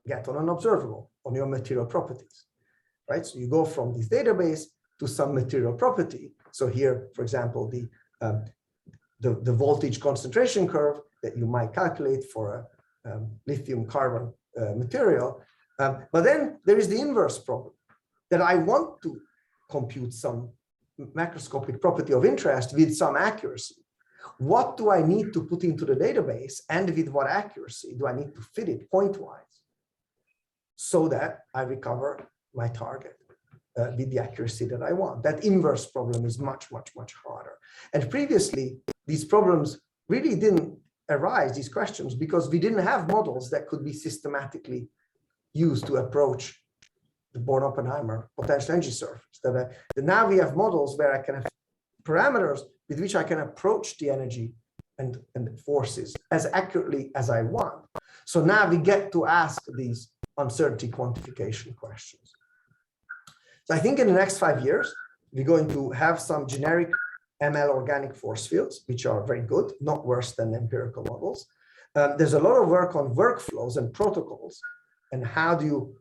get on an observable, on your material properties, right? So you go from this database to some material property. So here, for example, the voltage concentration curve that you might calculate for a lithium carbon material. But then there is the inverse problem, that I want to compute some macroscopic property of interest with some accuracy. What do I need to put into the database, and with what accuracy do I need to fit it point-wise so that I recover my target with the accuracy that I want? That inverse problem is much, much, much harder. And previously, these problems really didn't arise, these questions, because we didn't have models that could be systematically used to approach the Born-Oppenheimer potential energy surface. That now we have models where I can have parameters with which I can approach the energy and forces as accurately as I want. So now we get to ask these uncertainty quantification questions. So I think in the next 5 years, we're going to have some generic ML organic force fields, which are very good, not worse than empirical models. There's a lot of work on workflows and protocols, and how do you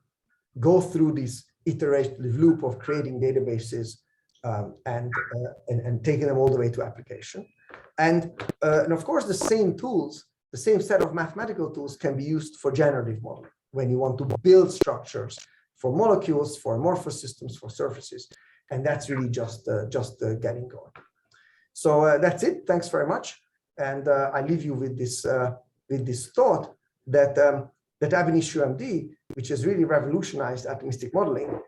go through this iterative loop of creating databases and taking them all the way to application. And of course, the same tools, the same set of mathematical tools can be used for generative modeling when you want to build structures for molecules, for amorphous systems, for surfaces. And that's really just getting going. So that's it. Thanks very much. And I leave you with this thought that that ab initio MD, which has really revolutionized atomistic modeling,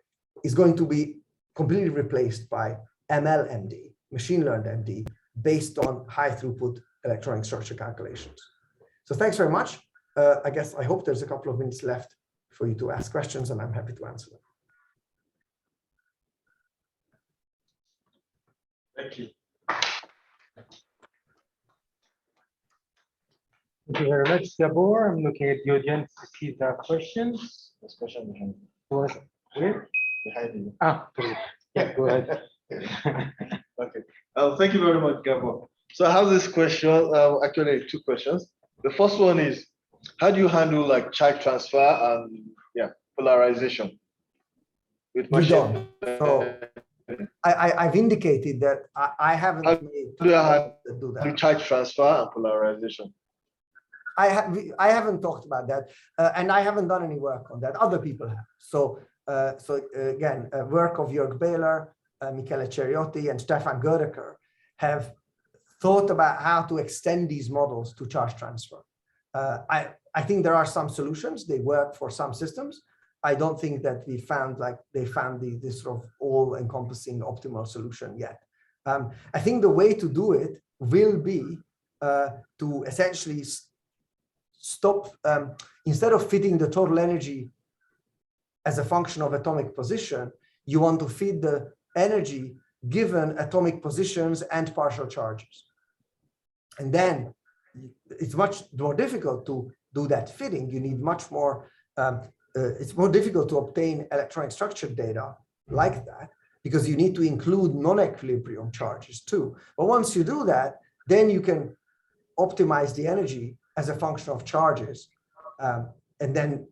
is going to be completely replaced by ML-MD, machine learned MD, based on high throughput electronic structure calculations. So thanks very much. I hope there's a couple of minutes left for you to ask questions, and I'm happy to answer them.
Thank you.
Thank you very much, Gabor. I'm looking at the audience to see if there are questions.
There's a question behind
Where?
behind you.
Sorry. Yeah, go ahead.
Okay. Thank you very much, Gabor. So I have this question, actually 2 questions. The first one is, how do you handle like charge transfer and polarization with machine?
So I've indicated that I haven't
do charge transfer and polarization.
I haven't talked about that, and I haven't done any work on that. Other people have. So again, work of Jörg Behler, Michele Ceriotti, and Stefan Gödeker have thought about how to extend these models to charge transfer. I think there are some solutions. They work for some systems. I don't think that they found this sort of all-encompassing optimal solution yet. I think the way to do it will be to essentially stop, instead of fitting the total energy as a function of atomic position, you want to feed the energy given atomic positions and partial charges. And then it's much more difficult to do that fitting. You need much more, it's more difficult to obtain electronic structure data like that, because you need to include non-equilibrium charges too. But once you do that, then you can optimize the energy as a function of charges, and then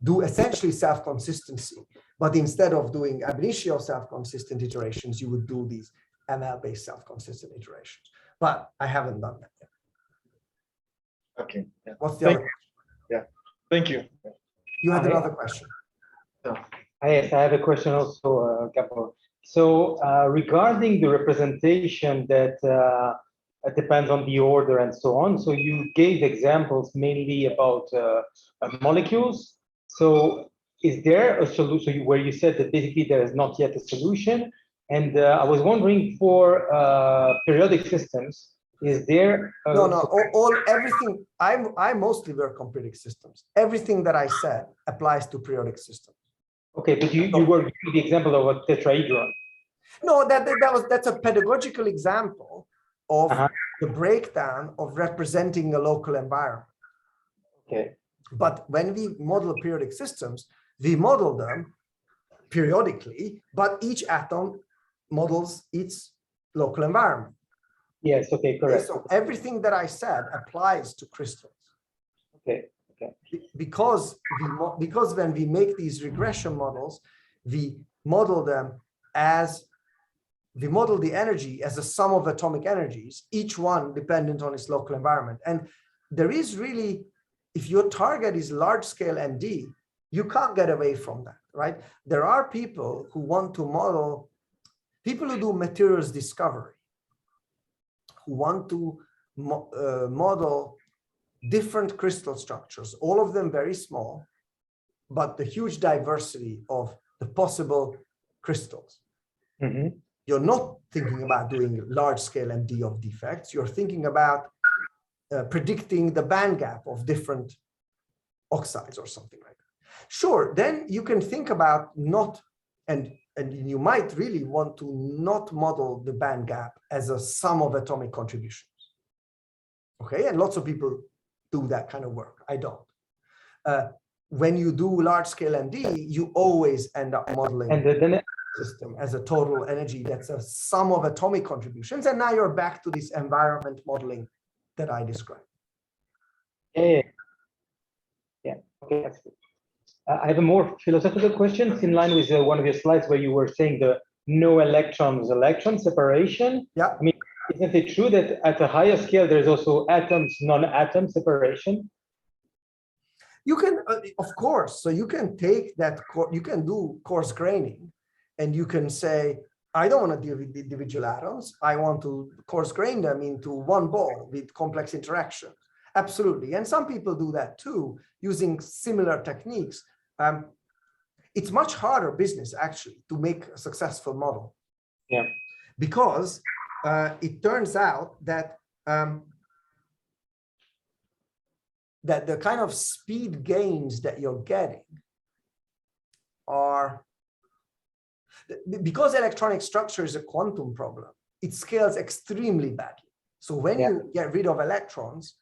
do essentially self-consistency. But instead of doing ab initio self-consistent iterations, you would do these ML-based self-consistent iterations. But I haven't done that yet.
Okay. Yeah.
What's the other?
Yeah. Thank you.
You had another question.
Yes, I have a question also, Gabor. So regarding the representation that depends on the order and so on. So you gave examples mainly about molecules. So is there a solution where you said that basically there is not yet a solution? And I was wondering for periodic systems, is there?
Everything. I mostly work on periodic systems. Everything that I said applies to periodic systems.
Okay, but you were giving the example of a tetrahedron.
No, that's a pedagogical example of the breakdown of representing a local environment.
Okay.
But when we model periodic systems, we model them periodically, but each atom models its local environment.
Yes, okay, correct.
So everything that I said applies to crystals.
Okay, okay.
Because when we make these regression models, we model the energy as a sum of atomic energies, each one dependent on its local environment. And there is really, if your target is large scale MD, you can't get away from that, right? There are people who want to model, people who do materials discovery, who want to model different crystal structures, all of them very small, but the huge diversity of the possible crystals.
Mm-hmm.
You're not thinking about doing large-scale MD of defects. You're thinking about predicting the band gap of different oxides or something like that. Sure, then you can think about and you might really want to not model the band gap as a sum of atomic contributions. Okay, and lots of people do that kind of work. I don't. When you do large-scale MD, you always end up modeling the system as a total energy that's a sum of atomic contributions. And now you're back to this environment modeling that I described.
Yeah. Okay, that's good. I have a more philosophical question in line with one of your slides where you were saying the no electron separation.
Yeah.
I mean, isn't it true that at a higher scale there's also atoms non-atom separation?
You can, of course. So you can take that. You can do coarse graining, and you can say, I don't want to deal with the individual atoms. I want to coarse grain them into one ball with complex interactions. Absolutely. And some people do that too, using similar techniques. It's much harder business, actually, to make a successful model.
Yeah.
Because it turns out that that the kind of speed gains that you're getting are, because electronic structure is a quantum problem, it scales extremely badly. So when you get rid of electrons,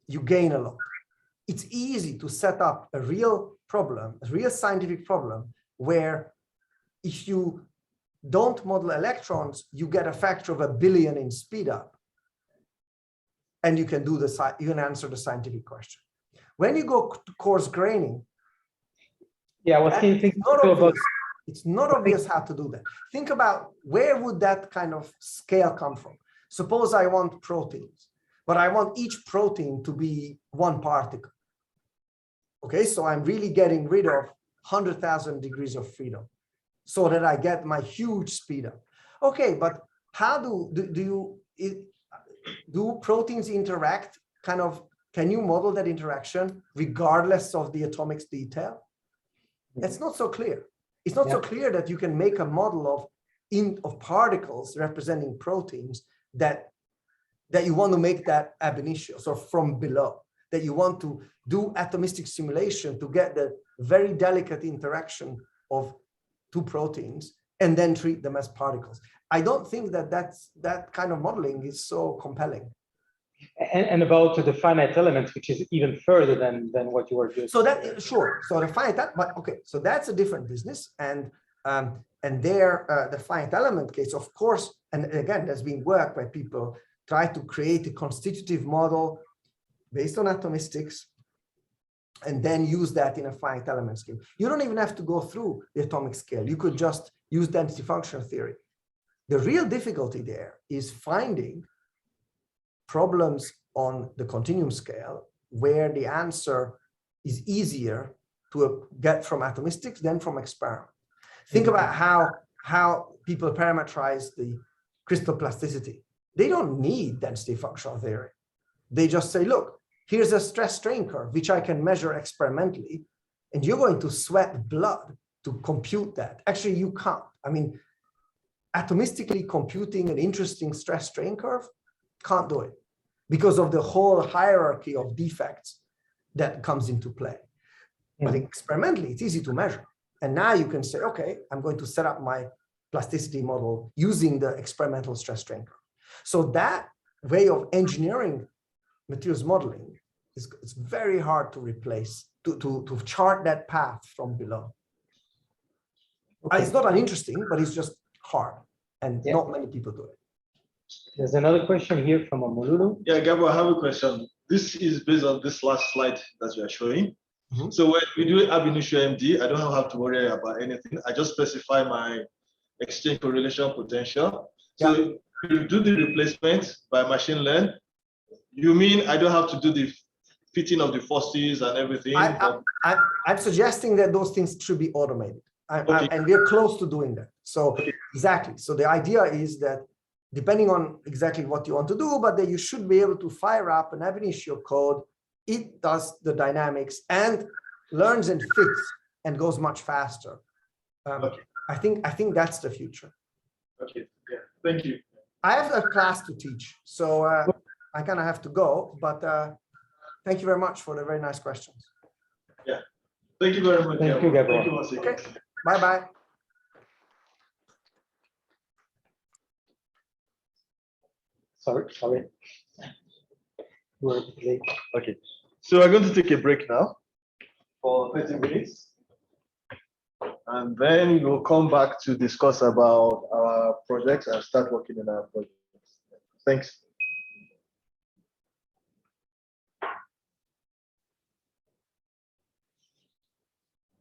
you gain a lot. It's easy to set up a real problem, a real scientific problem, where if you don't model electrons, you get a factor of 1 billion in speed up. And you can do you can answer the scientific question. When you go to coarse graining, it's not obvious how to do that. Think about where would that kind of scale come from? Suppose I want proteins, but I want each protein to be one particle. Okay, so I'm really getting rid of 100,000 degrees of freedom so that I get my huge speed up. Okay, but how do proteins interact? Kind of, can you model that interaction regardless of the atomic detail? It's not so clear. It's not so clear that you can make a model of particles representing proteins that you want to make that ab initio, so from below, that you want to do atomistic simulation to get the very delicate interaction of two proteins and then treat them as particles. I don't think that that kind of modeling is so compelling.
And about the finite elements, which is even further than what you were doing.
So that, sure. So the finite, but okay, so that's a different business. And there, the finite element case, of course, and again, there's been work where people try to create a constitutive model based on atomistics and then use that in a finite element scale. You don't even have to go through the atomic scale. You could just use density function theory. The real difficulty there is finding problems on the continuum scale where the answer is easier to get from atomistics than from experiment. Think about how people parameterize the crystal plasticity. They don't need density functional theory. They just say, look, here's a stress strain curve, which I can measure experimentally, and you're going to sweat blood to compute that. Actually, you can't. I mean, atomistically computing an interesting stress strain curve, can't do it because of the whole hierarchy of defects that comes into play. But experimentally, it's easy to measure. And now you can say, okay, I'm going to set up my plasticity model using the experimental stress strain curve. So that way of engineering materials modeling it's very hard to replace, to chart that path from below. Okay. It's not uninteresting, but it's just hard, and not many people do it.
There's another question here from Amolulu.
Yeah, Gabor, I have a question. This is based on this last slide that you are showing. Mm-hmm. So when we do ab initio MD, I don't have to worry about anything. I just specify my exchange correlation potential. So you do the replacement by machine learn. You mean I don't have to do the fitting of the forces and everything?
I'm suggesting that those things should be automated. And we're close to doing that. So exactly. So the idea is that depending on exactly what you want to do, but that you should be able to fire up an ab initio code. It does the dynamics and learns and fits and goes much faster. I think that's the future.
Okay. Yeah. Thank you.
I have a class to teach, so I kind of have to go. But thank you very much for the very nice questions.
Yeah. Thank you very much.
Thank you, Gabor.
Thank you once again.
Okay. Bye bye.
Sorry. We're late.
Okay. So we're going to take a break now for 30 minutes. And then we'll come back to discuss about our projects and start working on our projects. Thanks.